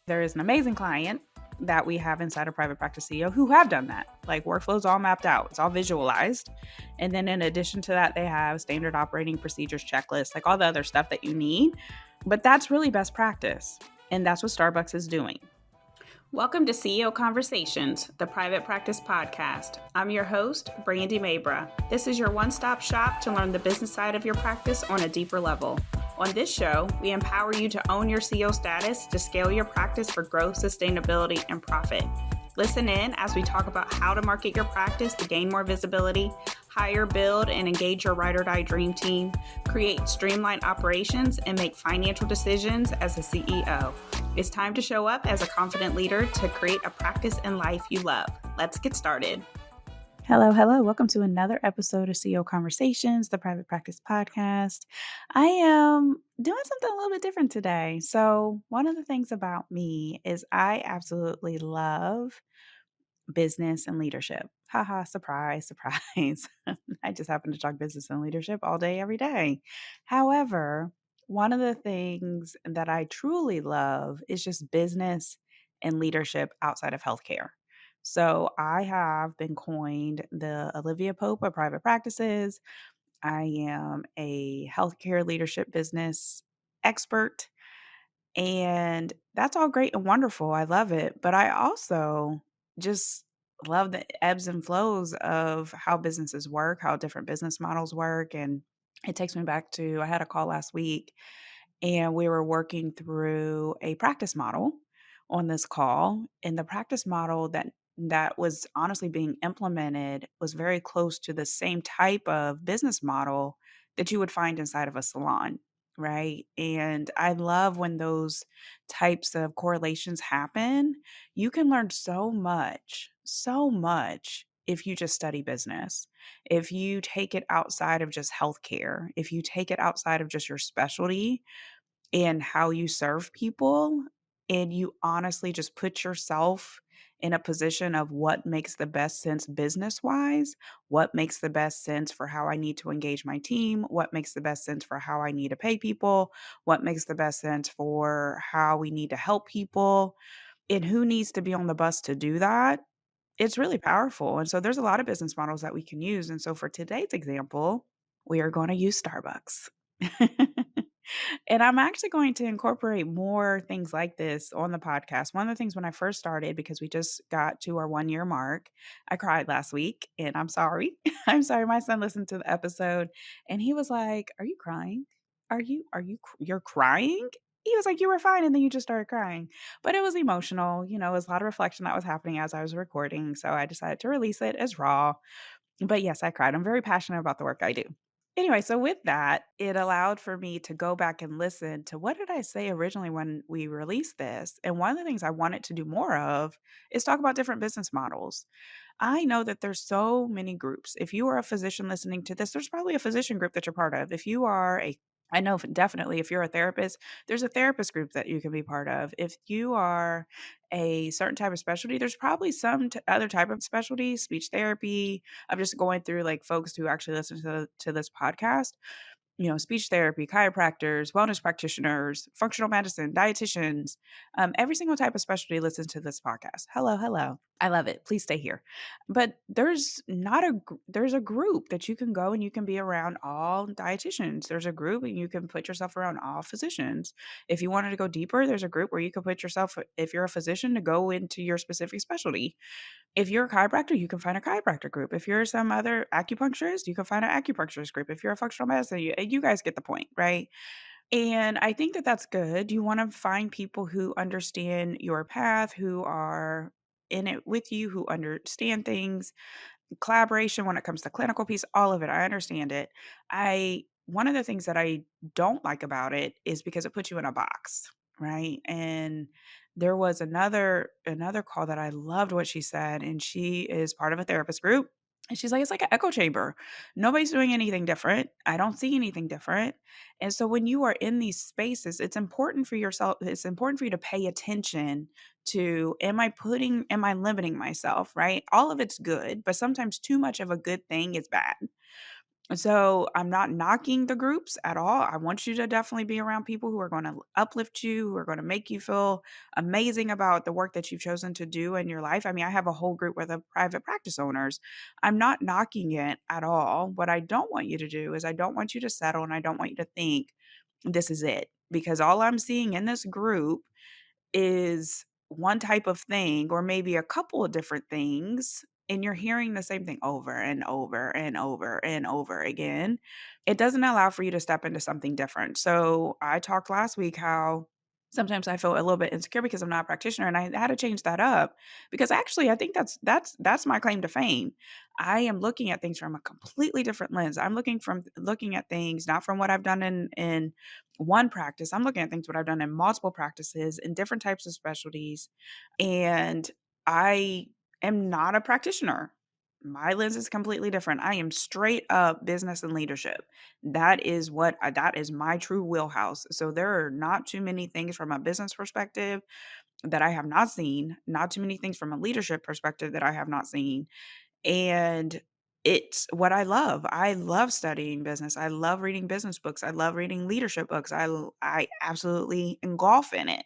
There is an amazing client that we have inside of Private Practice CEO who have done that. Like workflows all mapped out, it's all visualized. And then in addition to that, they have standard operating procedures checklists, like all the other stuff that you need. But that's really best practice. And that's what Starbucks is doing. Welcome to CEO Conversations, the private practice podcast. I'm your host, Brandy Mabra. This is your one-stop shop to learn the business side of your practice on a deeper level. On this show, we empower you to own your CEO status to scale your practice for growth, sustainability, and profit. Listen in as we talk about how to market your practice to gain more visibility, hire, build, and engage your ride or die dream team, create streamlined operations, and make financial decisions as a CEO. It's time to show up as a confident leader to create a practice and life you love. Let's get started. Hello. Welcome to another episode of CEO Conversations, the private practice podcast. I am doing something a little bit different today. So, one of the things about me is I absolutely love business and leadership. Haha, surprise. I just happen to talk business and leadership all day, every day. However, one of the things that I truly love is just business and leadership outside of healthcare. So I have been coined the Olivia Pope of private practices. I am a healthcare leadership business expert. And that's all great and wonderful. I love it. But I also just love the ebbs and flows of how businesses work, how different business models work. And it takes me back to I had a call last week and we were working through a practice model on this call. And the practice model that was honestly being implemented was very close to the same type of business model that you would find inside of a salon. Right. And I love when those types of correlations happen. You can learn so much if you just study business. If you take it outside of just healthcare, if you take it outside of just your specialty, and how you serve people, and you honestly just put yourself in a position of what makes the best sense business wise, what makes the best sense for how I need to engage my team, what makes the best sense for how I need to pay people, what makes the best sense for how we need to help people, and who needs to be on the bus to do that. It's really powerful. And so there's a lot of business models that we can use. And so for today's example, we are going to use Starbucks. And I'm actually going to incorporate more things like this on the podcast. One of the things when I first started, because we just got to our 1 year mark, I cried last week and I'm sorry. I'm sorry. My son listened to the episode and he was like, "Are you crying? You're crying?" He was like, "You were fine. And then you just started crying." But it was emotional. It was a lot of reflection that was happening as I was recording. So I decided to release it as raw. But yes, I cried. I'm very passionate about the work I do. Anyway, so with that, it allowed for me to go back and listen to what did I say originally when we released this? And one of the things I wanted to do more of is talk about different business models. I know that there's so many groups. If you are a physician listening to this, there's probably a physician group that you're part of. If you are a I know definitely if you're a therapist, there's a therapist group that you can be part of. If you are a certain type of specialty, there's probably some other type of specialty, speech therapy. I'm just going through like folks who actually listen to this podcast, speech therapy, chiropractors, wellness practitioners, functional medicine, dietitians, every single type of specialty listens to this podcast. Hello. I love it. Please stay here. But there's a group that you can go and you can be around all dietitians. There's a group and you can put yourself around all physicians. If you wanted to go deeper, there's a group where you can put yourself, if you're a physician, to go into your specific specialty. If you're a chiropractor, you can find a chiropractor group. If you're some other acupuncturist, you can find an acupuncturist group. If you're a functional medicine, you guys get the point, right? And I think that that's good. You want to find people who understand your path, who are in it with you, who understand things, collaboration when it comes to clinical piece, all of it. I understand it. I One of the things that I don't like about it is because it puts you in a box, right? And there was another call that I loved what she said, and she is part of a therapist group. And she's like, it's like an echo chamber. Nobody's doing anything different. I don't see anything different. And so when you are in these spaces, it's important for yourself, it's important for you to pay attention to am I limiting myself, right? All of it's good, but sometimes too much of a good thing is bad. So I'm not knocking the groups at all. I want you to definitely be around people who are going to uplift you, who are going to make you feel amazing about the work that you've chosen to do in your life. I mean, I have a whole group with the private practice owners. I'm not knocking it at all. What I don't want you to do is I don't want you to settle and I don't want you to think this is it, because all I'm seeing in this group is one type of thing or maybe a couple of different things, and you're hearing the same thing over and over and over and over again. It doesn't allow for you to step into something different. So I talked last week how sometimes I feel a little bit insecure because I'm not a practitioner, and I had to change that up because actually I think that's my claim to fame. I am looking at things from a completely different lens. I'm looking at things not from what I've done in one practice. I'm looking at things what I've done in multiple practices in different types of specialties. And I am not a practitioner. My lens is completely different. I am straight up business and leadership. That is my true wheelhouse. So there are not too many things from a business perspective that I have not seen, not too many things from a leadership perspective that I have not seen. And it's what I love. I love studying business. I love reading business books. I love reading leadership books. I absolutely engulf in it.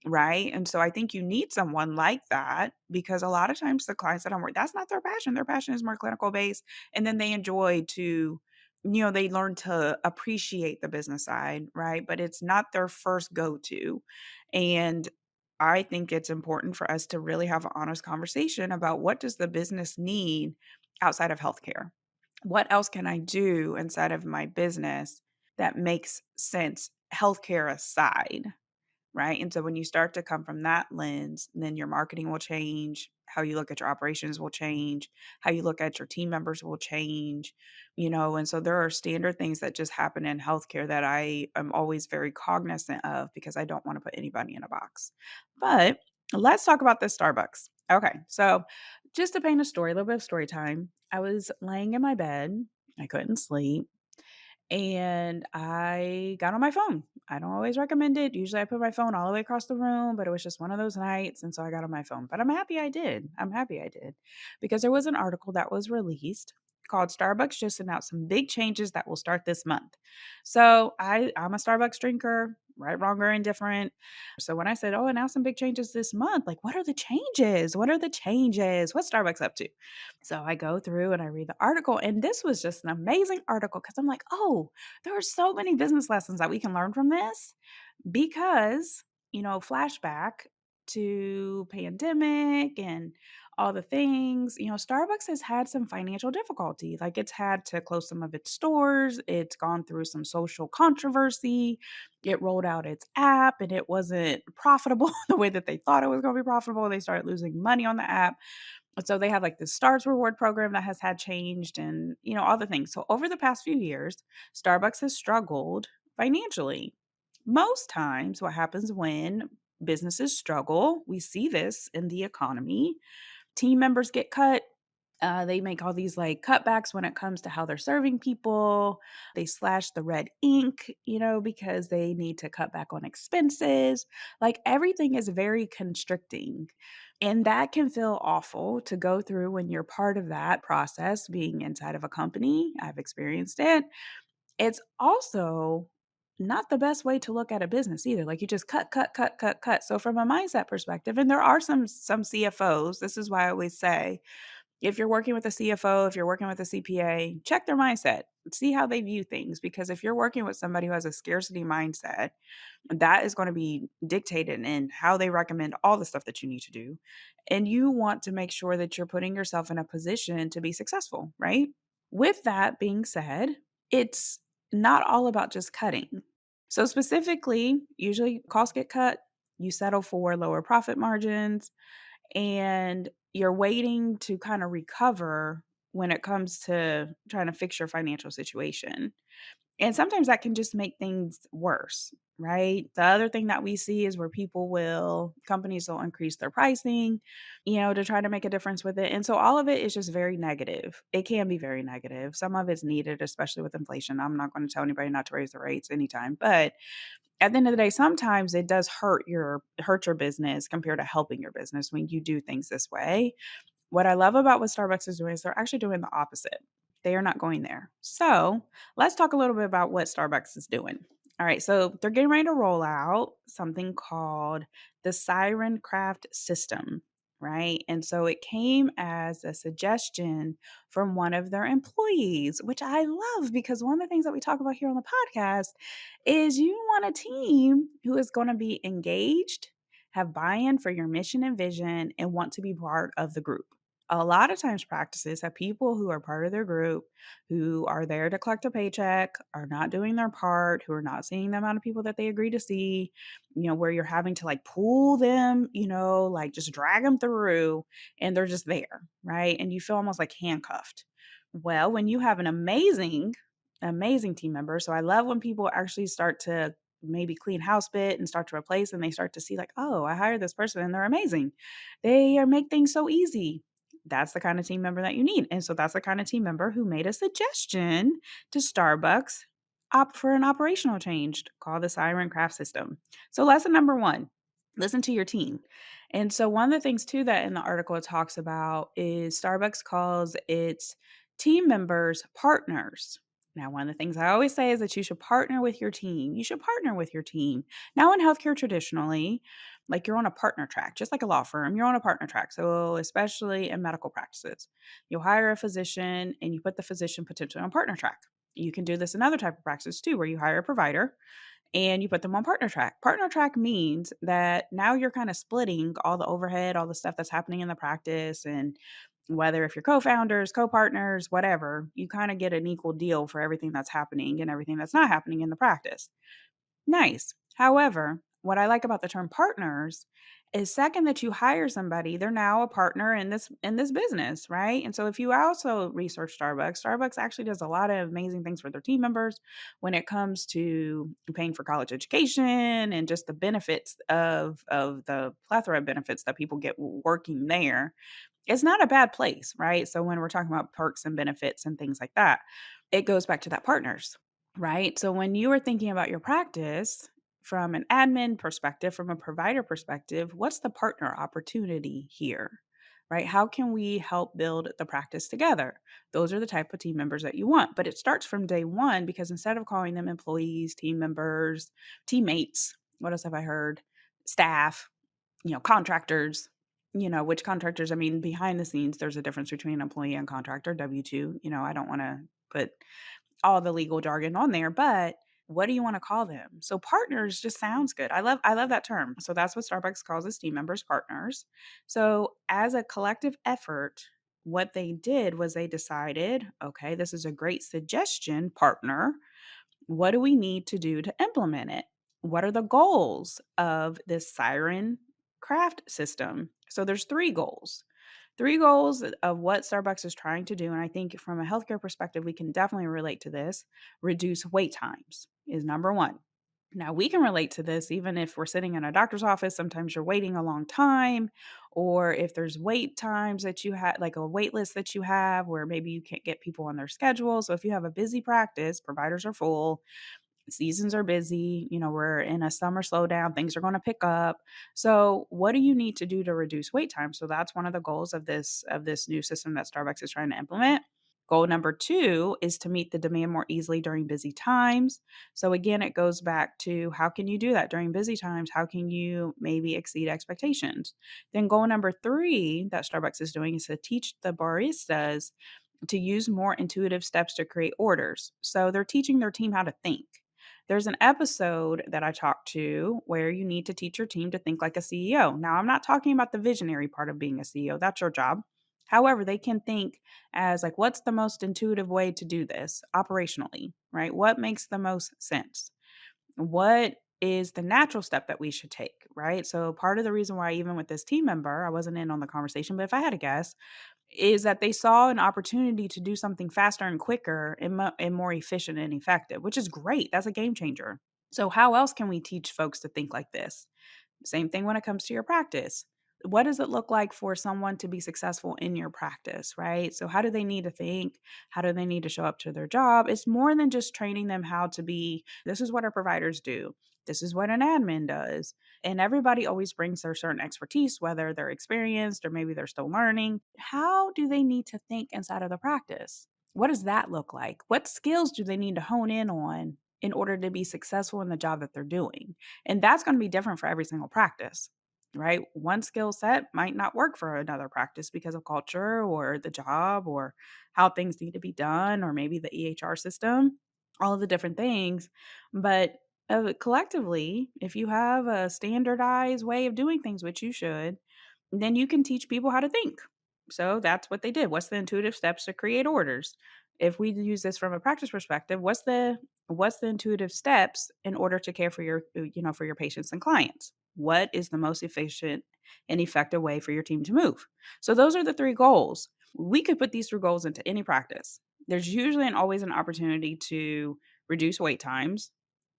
Right? And so I think you need someone like that because a lot of times the clients that I'm working, that's not their passion. Their passion is more clinical based. And then they enjoy to, they learn to appreciate the business side, right? But it's not their first go to. And I think it's important for us to really have an honest conversation about what does the business need outside of healthcare? What else can I do inside of my business that makes sense, healthcare aside? Right? And so when you start to come from that lens, then your marketing will change, how you look at your operations will change, how you look at your team members will change, and so there are standard things that just happen in healthcare that I am always very cognizant of because I don't want to put anybody in a box. But let's talk about this Starbucks. Okay. So just to paint a story, a little bit of story time. I was laying in my bed. I couldn't sleep and I got on my phone. I don't always recommend it. Usually I put my phone all the way across the room, but it was just one of those nights. And so I got on my phone. But I'm happy I did. I'm happy I did because there was an article that was released called Starbucks just announced some big changes that will start this month. So I'm a Starbucks drinker, right, wrong, or indifferent. So when I said, oh, announce some big changes this month, like what are the changes? What are the changes? What's Starbucks up to? So I go through and I read the article, and this was just an amazing article because I'm like, oh, there are so many business lessons that we can learn from this because, flashback to pandemic and all the things, Starbucks has had some financial difficulty. Like it's had to close some of its stores. It's gone through some social controversy. It rolled out its app and it wasn't profitable the way that they thought it was going to be profitable. They started losing money on the app. So they have like the Stars reward program that has had changed and, all the things. So over the past few years, Starbucks has struggled financially. Most times, what happens when businesses struggle, we see this in the economy. Team members get cut. They make all these like cutbacks when it comes to how they're serving people. They slash the red ink, because they need to cut back on expenses. Like everything is very constricting. And that can feel awful to go through when you're part of that process, being inside of a company. I've experienced it. It's also not the best way to look at a business either. Like you just cut, cut, cut, cut, cut. So from a mindset perspective, and there are some CFOs, this is why I always say, if you're working with a CFO, if you're working with a CPA, check their mindset. See how they view things. Because if you're working with somebody who has a scarcity mindset, that is going to be dictated in how they recommend all the stuff that you need to do. And you want to make sure that you're putting yourself in a position to be successful, right? With that being said, it's not all about just cutting. So, specifically, usually costs get cut, you settle for lower profit margins, and you're waiting to kind of recover when it comes to trying to fix your financial situation. And sometimes that can just make things worse, right? The other thing that we see is where companies will increase their pricing, to try to make a difference with it. And so all of it is just very negative. It can be very negative. Some of it's needed, especially with inflation. I'm not going to tell anybody not to raise the rates anytime, but at the end of the day, sometimes it does hurt your business compared to helping your business when you do things this way. What I love about what Starbucks is doing is they're actually doing the opposite. They are not going there. So let's talk a little bit about what Starbucks is doing. All right, so they're getting ready to roll out something called the Siren Craft System, right? And so it came as a suggestion from one of their employees, which I love because one of the things that we talk about here on the podcast is you want a team who is going to be engaged, have buy in for your mission and vision, and want to be part of the group. A lot of times practices have people who are part of their group who are there to collect a paycheck, are not doing their part, who are not seeing the amount of people that they agree to see, where you're having to like pull them, like just drag them through and they're just there, right? And you feel almost like handcuffed. Well, when you have an amazing team member. So I love when people actually start to maybe clean house bit and start to replace and they start to see like, oh, I hired this person and they're amazing. Make things so easy. That's the kind of team member that you need. And so that's the kind of team member who made a suggestion to Starbucks opt for an operational change called the Siren Craft System. So lesson number one, listen to your team. And so one of the things too that in the article it talks about is Starbucks calls its team members partners. Now, one of the things I always say is that you should partner with your team. You should partner with your team. Now, in healthcare, traditionally, like you're on a partner track, just like a law firm, you're on a partner track. So, especially in medical practices, you'll hire a physician and you put the physician potentially on partner track. You can do this in other type of practices too, where you hire a provider and you put them on partner track. Partner track means that now you're kind of splitting all the overhead, all the stuff that's happening in the practice, and whether if you're co-founders, co-partners, whatever, you kind of get an equal deal for everything that's happening and everything that's not happening in the practice. Nice. However, what I like about the term partners is second that you hire somebody, they're now a partner in this business, right? And so if you also research Starbucks, Starbucks actually does a lot of amazing things for their team members when it comes to paying for college education and just the benefits of the plethora of benefits that people get working there. It's not a bad place, right? So when we're talking about perks and benefits and things like that, it goes back to that partners, right? So when you are thinking about your practice from an admin perspective, from a provider perspective, what's the partner opportunity here? Right? How can we help build the practice together? Those are the type of team members that you want. But it starts from day one because instead of calling them employees, team members, teammates, what else have I heard? Staff, contractors, which contractors, I mean, behind the scenes, there's a difference between employee and contractor, W-2. I don't want to put all the legal jargon on there, but what do you want to call them? So partners just sounds good. I love that term. So that's what Starbucks calls its team members partners. So as a collective effort, what they did was they decided, okay, this is a great suggestion, partner. What do we need to do to implement it? What are the goals of this Siren Craft System? So there's three goals. Three goals of what Starbucks is trying to do, and I think from a healthcare perspective, we can definitely relate to this. Reduce wait times is number one. Now, we can relate to this even if we're sitting in a doctor's office. Sometimes you're waiting a long time, or if there's wait times that you have, like a wait list that you have where maybe you can't get people on their schedule. So, if you have a busy practice, providers are full, seasons are busy, we're in a summer slowdown, things are going to pick up. So what do you need to do to reduce wait time? So that's one of the goals of this new system that Starbucks is trying to implement. Goal number two is to meet the demand more easily during busy times. So again, it goes back to how can you do that during busy times? How can you maybe exceed expectations? Then goal number three that Starbucks is doing is to teach the baristas to use more intuitive steps to create orders. So they're teaching their team how to think. There's an episode that I talked to where you need to teach your team to think like a CEO. Now, I'm not talking about the visionary part of being a CEO, that's your job. However, they can think as like, what's the most intuitive way to do this operationally, right? What makes the most sense? What is the natural step that we should take, right? So, part of the reason why, even with this team member, I wasn't in on the conversation, but if I had to guess, is that they saw an opportunity to do something faster and quicker and more efficient and effective, which is great. That's a game changer. So, how else can we teach folks to think like this? Same thing when it comes to your practice. What does it look like for someone to be successful in your practice, right? So, how do they need to think? How do they need to show up to their job? It's more than just training them how to be, this is what our providers do. This is what an admin does. And everybody always brings their certain expertise, whether they're experienced or maybe they're still learning. How do they need to think inside of the practice? What does that look like? What skills do they need to hone in order to be successful in the job that they're doing? And that's going to be different for every single practice, right? One skill set might not work for another practice because of culture or the job or how things need to be done or maybe the EHR system, all of the different things. But collectively, if you have a standardized way of doing things, which you should, then you can teach people how to think. So that's what they did. What's the intuitive steps to create orders? If we use this from a practice perspective, what's the intuitive steps in order to care for your for your patients and clients? What is the most efficient and effective way for your team to move? So those are the three goals. We could put these three goals into any practice. There's usually and always an opportunity to reduce wait times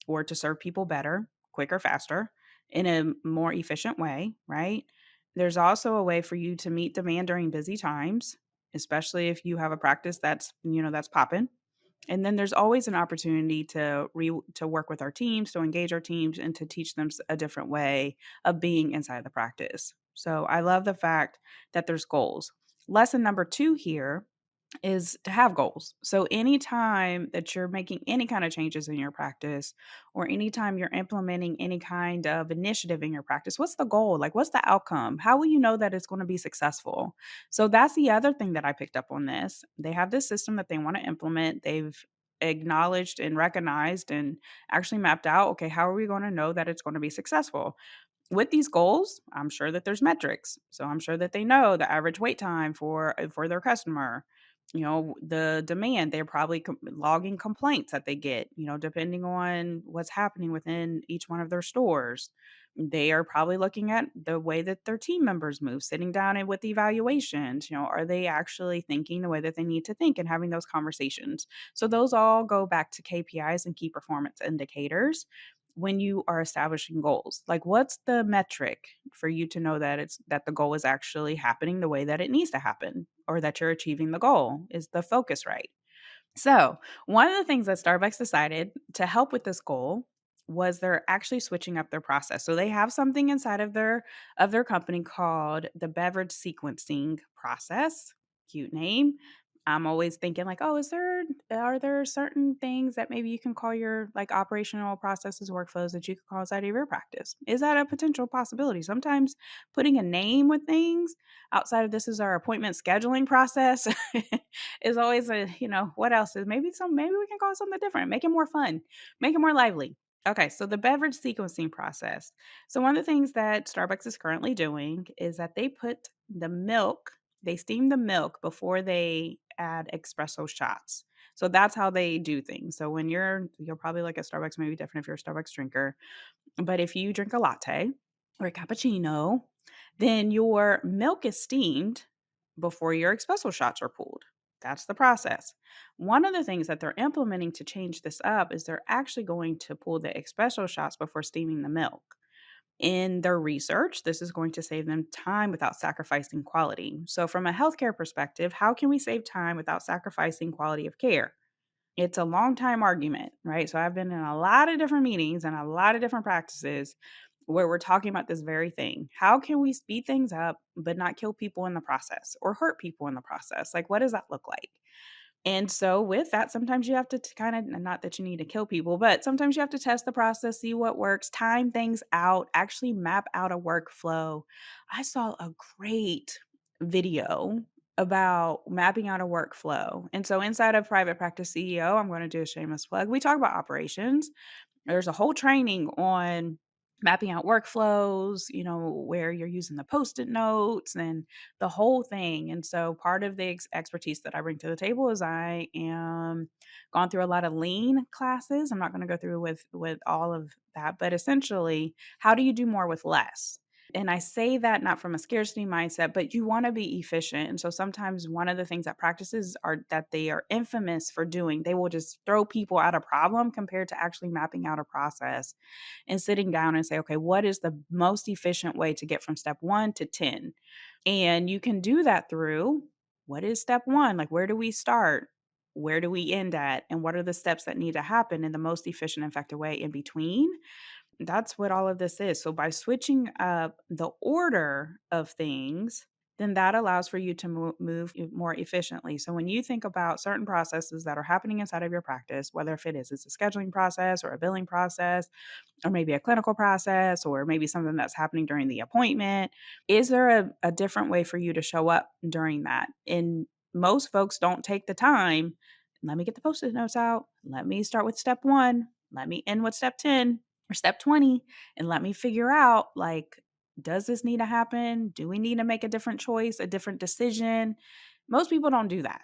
or to serve people better, quicker, faster, in a more efficient way, right? There's also a way for you to meet demand during busy times, especially if you have a practice that's popping. And then there's always an opportunity to work with our teams, to engage our teams, and to teach them a different way of being inside the practice. So I love the fact that there's goals. Lesson number 2 here is to have goals. So anytime that you're making any kind of changes in your practice or anytime you're implementing any kind of initiative in your practice, what's the goal? Like what's the outcome? How will you know that it's going to be successful? So that's the other thing that I picked up on this. They have this system that they want to implement. They've acknowledged and recognized and actually mapped out, okay, how are we going to know that it's going to be successful? With these goals, I'm sure that there's metrics. So I'm sure that they know the average wait time for their customer. The demand, they're probably logging complaints that they get, depending on what's happening within each one of their stores. They are probably looking at the way that their team members move, sitting down and with evaluations. Are they actually thinking the way that they need to think and having those conversations? So those all go back to KPIs and key performance indicators when you are establishing goals. Like what's the metric for you to know that the goal is actually happening the way that it needs to happen or that you're achieving the goal? Is the focus right? So, one of the things that Starbucks decided to help with this goal was they're actually switching up their process. So they have something inside of their company called the beverage sequencing process. Cute name. I'm always thinking like, oh, are there certain things that maybe you can call your like operational processes, workflows that you could call inside of your practice? Is that a potential possibility? Sometimes putting a name with things outside of this is our appointment scheduling process is always what else is maybe we can call it something different, make it more fun, make it more lively. Okay, so the beverage sequencing process. So one of the things that Starbucks is currently doing is that they steam the milk before they add espresso shots. So that's how they do things. So when you'll probably like a Starbucks, maybe different if you're a Starbucks drinker, but if you drink a latte or a cappuccino, then your milk is steamed before your espresso shots are pulled. That's the process. One of the things that they're implementing to change this up is they're actually going to pull the espresso shots before steaming the milk. In their research, this is going to save them time without sacrificing quality. So, from a healthcare perspective, how can we save time without sacrificing quality of care? It's a long time argument, right? So I've been in a lot of different meetings and a lot of different practices where we're talking about this very thing. How can we speed things up but not kill people in the process or hurt people in the process? Like what does that look like? And so with that, sometimes you have to kind of, not that you need to kill people, but sometimes you have to test the process, see what works, time things out, actually map out a workflow. I saw a great video about mapping out a workflow. And so inside of Private Practice CEO, I'm going to do a shameless plug. We talk about operations. There's a whole training on mapping out workflows, where you're using the post-it notes and the whole thing. And so part of the expertise that I bring to the table is I am gone through a lot of lean classes. I'm not going to go through with all of that, but essentially, how do you do more with less? And I say that not from a scarcity mindset, but you want to be efficient. And so sometimes one of the things that practices are that they are infamous for doing, they will just throw people at a problem compared to actually mapping out a process and sitting down and say, okay, what is the most efficient way to get from step 1 to 10? And you can do that through what is step 1? Like, where do we start? Where do we end at? And what are the steps that need to happen in the most efficient, effective way in between? That's what all of this is. So by switching up the order of things, then that allows for you to move more efficiently. So when you think about certain processes that are happening inside of your practice, whether if it's a scheduling process or a billing process, or maybe a clinical process, or maybe something that's happening during the appointment, is there a different way for you to show up during that? And most folks don't take the time. Let me get the post-it notes out. Let me start with step 1. Let me end with step 10 or step 20, and let me figure out, like, does this need to happen? Do we need to make a different choice, a different decision? Most people don't do that.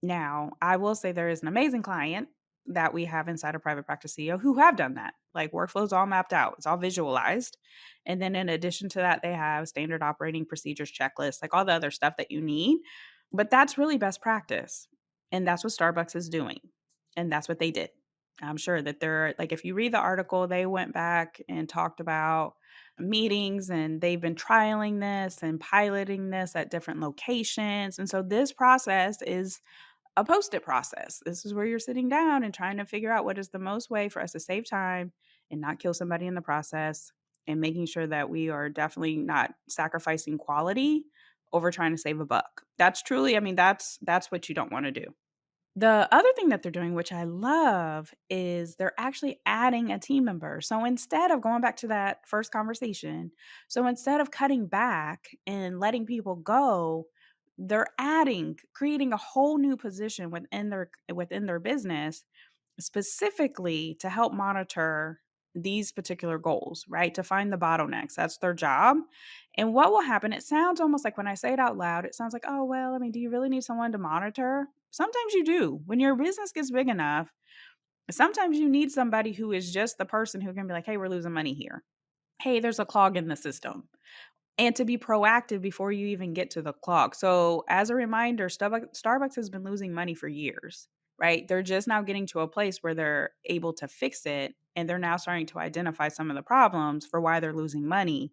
Now, I will say there is an amazing client that we have inside of Private Practice CEO who have done that. Like, workflow's all mapped out, it's all visualized. And then in addition to that, they have standard operating procedures checklists, like all the other stuff that you need. But that's really best practice. And that's what Starbucks is doing. And that's what they did. I'm sure that they're like, if you read the article, they went back and talked about meetings, and they've been trialing this and piloting this at different locations. And so this process is a post-it process. This is where you're sitting down and trying to figure out what is the most way for us to save time and not kill somebody in the process, and making sure that we are definitely not sacrificing quality over trying to save a buck. That's truly, I mean, that's what you don't want to do. The other thing that they're doing, which I love, is they're actually adding a team member. So instead of going back to that first conversation, so instead of cutting back and letting people go, they're creating a whole new position within their business, specifically to help monitor these particular goals, right? To find the bottlenecks. That's their job. And what will happen, it sounds almost like, when I say it out loud, it sounds like, oh, well, I mean, do you really need someone to monitor? Sometimes you do. When your business gets big enough, sometimes you need somebody who is just the person who can be like, hey, we're losing money here. Hey, there's a clog in the system, and to be proactive before you even get to the clog. So, as a reminder, Starbucks has been losing money for years, right? They're just now getting to a place where they're able to fix it, and they're now starting to identify some of the problems for why they're losing money,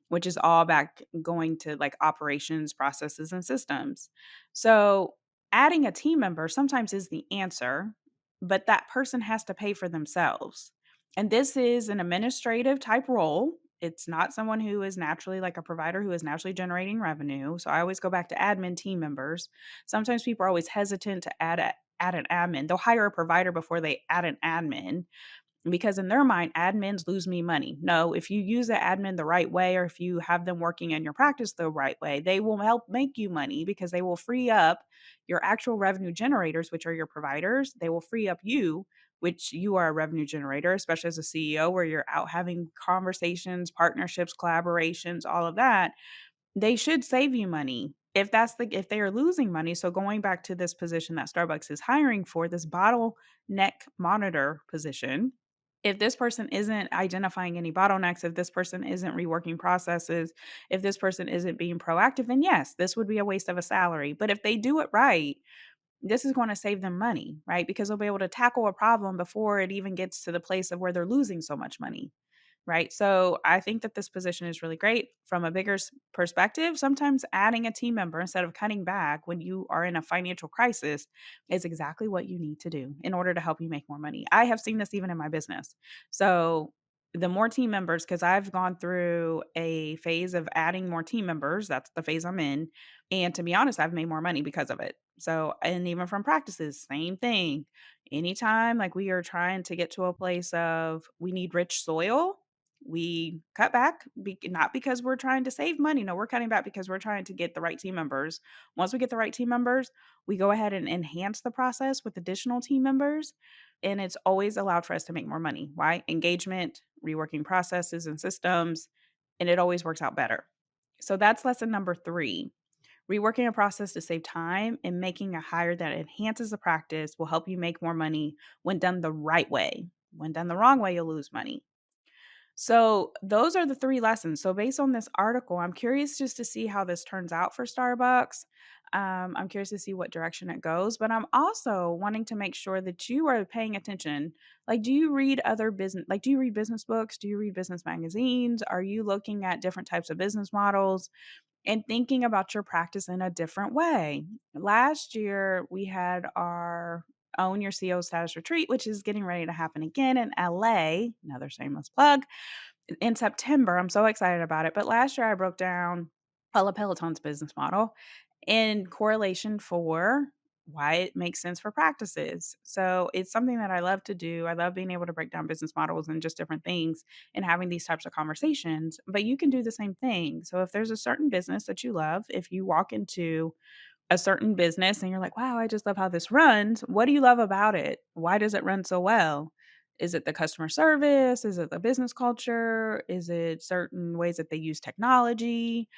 which is all back going to like operations, processes, and systems. So, adding a team member sometimes is the answer, but that person has to pay for themselves. And this is an administrative type role. It's not someone who is naturally like a provider who is naturally generating revenue. So I always go back to admin team members. Sometimes people are always hesitant to add an admin. They'll hire a provider before they add an admin, because in their mind, admins lose me money. No, if you use the admin the right way, or if you have them working in your practice the right way, they will help make you money, because they will free up your actual revenue generators, which are your providers. They will free up you, which you are a revenue generator, especially as a CEO, where you're out having conversations, partnerships, collaborations, all of that. They should save you money. If they are losing money. So going back to this position that Starbucks is hiring for, this bottleneck monitor position, if this person isn't identifying any bottlenecks, if this person isn't reworking processes, if this person isn't being proactive, then yes, this would be a waste of a salary. But if they do it right, this is going to save them money, right? Because they'll be able to tackle a problem before it even gets to the place of where they're losing so much money. Right. So I think that this position is really great from a bigger perspective. Sometimes adding a team member instead of cutting back when you are in a financial crisis is exactly what you need to do in order to help you make more money. I have seen this even in my business. So the more team members, because I've gone through a phase of adding more team members, that's the phase I'm in. And to be honest, I've made more money because of it. So, and even from practices, same thing. Anytime like we are trying to get to a place of we need rich soil, we cut back, not because we're trying to save money. No, we're cutting back because we're trying to get the right team members. Once we get the right team members, we go ahead and enhance the process with additional team members. And it's always allowed for us to make more money. Why? Engagement, reworking processes and systems, and it always works out better. So that's lesson number 3. Reworking a process to save time and making a hire that enhances the practice will help you make more money when done the right way. When done the wrong way, you'll lose money. So those are the 3 lessons. So based on this article, I'm curious just to see how this turns out for Starbucks. I'm curious to see what direction it goes, but I'm also wanting to make sure that you are paying attention. Like, do you read other business, like, do you read business books? Do you read business magazines? Are you looking at different types of business models and thinking about your practice in a different way? Last year, we had our Own Your CEO Status Retreat, which is getting ready to happen again in LA. Another shameless plug in September. I'm so excited about it. But last year I broke down follow Peloton's business model in correlation for why it makes sense for practices. So it's something that I love to do. I love being able to break down business models and just different things and having these types of conversations. But you can do the same thing. So if there's a certain business that you love, if you walk into a certain business and you're like, wow, I just love how this runs. What do you love about it? Why does it run so well? Is it the customer service? Is it the business culture? Is it certain ways that they use technology?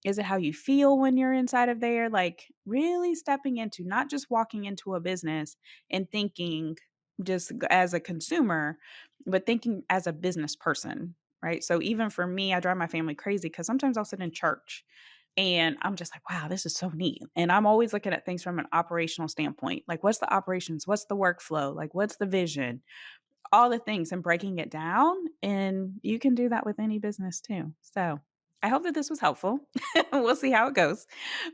Is it how you feel when you're inside of there? Like really stepping into not just walking into a business and thinking as a consumer, but thinking as a business person, right? So even for me, I drive my family crazy because sometimes I'll sit in church and I'm just like, wow, this is so neat. And I'm always looking at things from an operational standpoint. Like, what's the operations? What's the workflow? Like, what's the vision? All the things and breaking it down. And you can do that with any business too. So I hope that this was helpful. We'll see how it goes.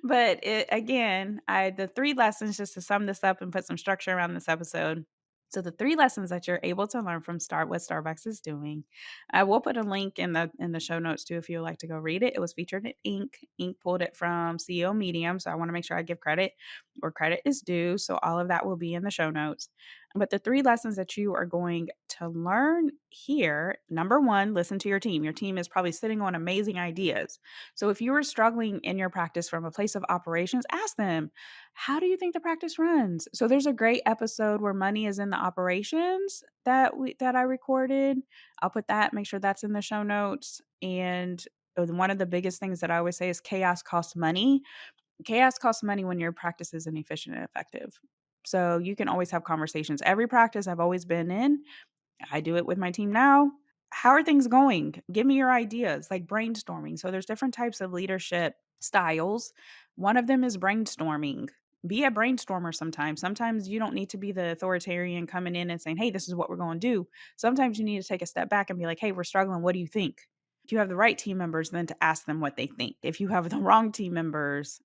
But again, the three lessons, just to sum this up and put some structure around this episode. So the three lessons that you're able to learn from Start what Starbucks is doing. I will put a link in the show notes too if you would like to go read it. It was featured in Inc. Inc. pulled it from CEO Medium, so I want to make sure I give credit where credit is due. So all of that will be in the show notes. But the three lessons that you are going to learn here, number one, listen to your team. Your team is probably sitting on amazing ideas. So if you are struggling in your practice from a place of operations, ask them, how do you think the practice runs? So there's a great episode where money is in the operations that I recorded. I'll put that, make sure that's in the show notes. And one of the biggest things that I always say is chaos costs money. Chaos costs money when your practice isn't efficient and effective. So you can always have conversations. Every practice I've always been in, I do it with my team now. How are things going? Give me your ideas, like brainstorming. So there's different types of leadership styles. One of them is brainstorming. Be a brainstormer sometimes. Sometimes you don't need to be the authoritarian coming in and saying, hey, this is what we're going to do. Sometimes you need to take a step back and be like, hey, we're struggling. What do you think? If you have the right team members, then to ask them what they think. If you have the wrong team members,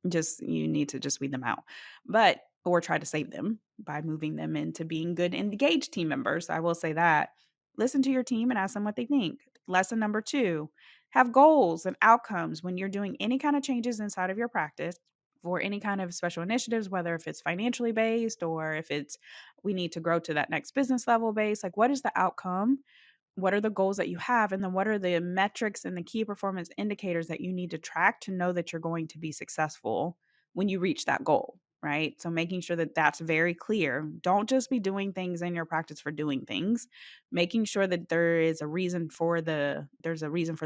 you need to just weed them out. But or try to save them by moving them into being good engaged team members. I will say that. Listen to your team and ask them what they think. Lesson number 2, have goals and outcomes when you're doing any kind of changes inside of your practice for any kind of special initiatives, whether if it's financially based or if it's we need to grow to that next business level base. Like, what is the outcome? What are the goals that you have? And then what are the metrics and the key performance indicators that you need to track to know that you're going to be successful when you reach that goal, right? So making sure that that's very clear. Don't just be doing things in your practice for doing things. Making sure that there's a reason for the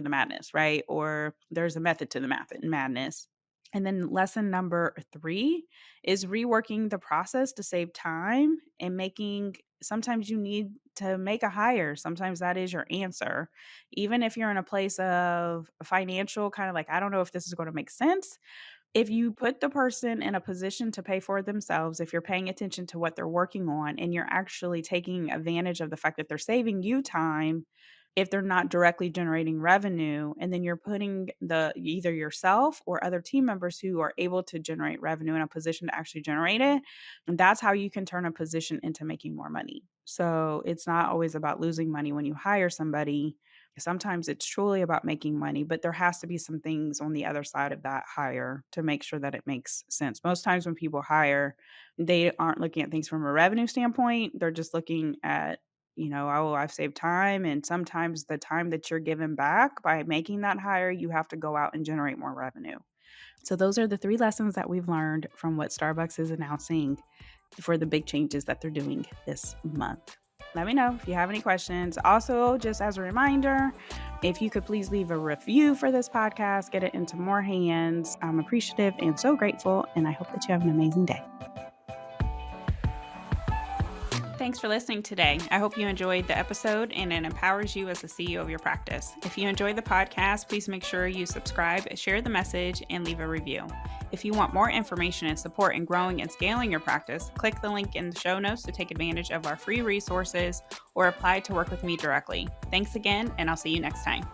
madness, right? Or there's a method to the madness. And then lesson number 3 is reworking the process to save time and making sometimes you need to make a hire. Sometimes that is your answer. Even if you're in a place of financial kind of like, I don't know if this is going to make sense. If you put the person in a position to pay for it themselves, if you're paying attention to what they're working on and you're actually taking advantage of the fact that they're saving you time, if they're not directly generating revenue, and then you're putting the either yourself or other team members who are able to generate revenue in a position to actually generate it, and that's how you can turn a position into making more money. So it's not always about losing money when you hire somebody. Sometimes it's truly about making money, but there has to be some things on the other side of that hire to make sure that it makes sense. Most times when people hire, they aren't looking at things from a revenue standpoint. They're just looking at, oh, I've saved time. And sometimes the time that you're given back by making that hire, you have to go out and generate more revenue. So those are the 3 lessons that we've learned from what Starbucks is announcing for the big changes that they're doing this month. Let me know if you have any questions. Also, just as a reminder, if you could please leave a review for this podcast, get it into more hands. I'm appreciative and so grateful, and I hope that you have an amazing day. Thanks for listening today. I hope you enjoyed the episode and it empowers you as the CEO of your practice. If you enjoyed the podcast, please make sure you subscribe, share the message, and leave a review. If you want more information and support in growing and scaling your practice, click the link in the show notes to take advantage of our free resources or apply to work with me directly. Thanks again, and I'll see you next time.